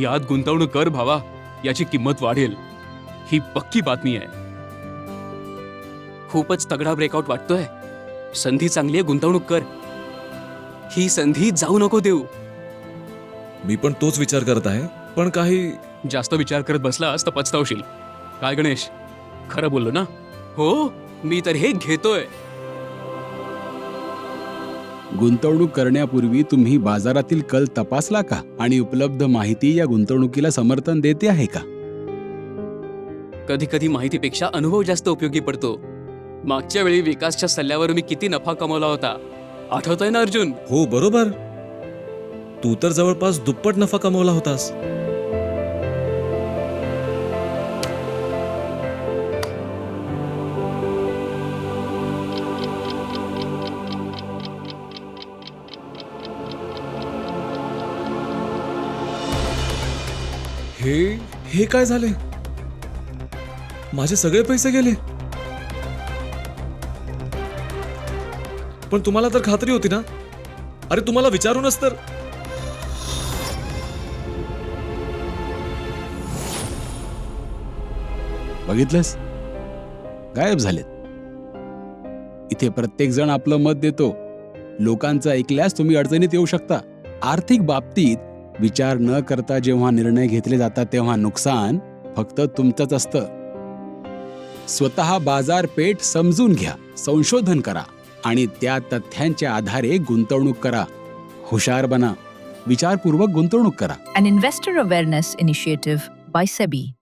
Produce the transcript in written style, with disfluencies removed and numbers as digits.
यात गुंतवणूक कर भावा, याची किंमत वाढेल. ही पक्की बातमी आहे. खूपच तगडा ब्रेकआउट वाटतोय. संधी चांगली आहे, गुंतवणूक कर. ही संधी जाऊ नको देऊ. मी पण तोच विचार करत आहे, पण काही जास्त विचार करत बसलास तर पछतावशील. काय गणेश, खरं बोललो ना? हो, मी तर हे घेतोय. गुंतवणूक करण्यापूर्वी तुम्ही बाजारातील कल तपासला का आणि उपलब्ध माहिती या गुंतवणुकीला समर्थन देते आहे का? कधी कधी माहितीपेक्षा अनुभव जास्त उपयोगी पडतो. मागच्या वेळी विकासच्या सल्ल्यावर मी किती नफा कमवला होता, आठवतोय ना अर्जुन? हो बरोबर, तू तर जवळपास दुप्पट नफा कमवला होतास. हे काय झाले? माझे सगळे पैसे गेले. पण तुम्हाला तर खात्री होती ना? अरे तुम्हाला विचारूनच तर. बघितलंस, गायब झालेत. इथे प्रत्येक जण आपलं मत देतो. लोकांचं ऐकल्यास तुम्ही अडचणीत येऊ शकता. आर्थिक बाबतीत विचार न करता जेव्हा निर्णय घेतले जातात तेव्हा नुकसान फक्त तुमचंच असतं. स्वतः बाजारपेठ समजून घ्या, संशोधन करा आणि त्या तथ्यांच्या आधारे गुंतवणूक करा. हुशार बना, विचारपूर्वक गुंतवणूक करा. An investor awareness initiative by SEBI.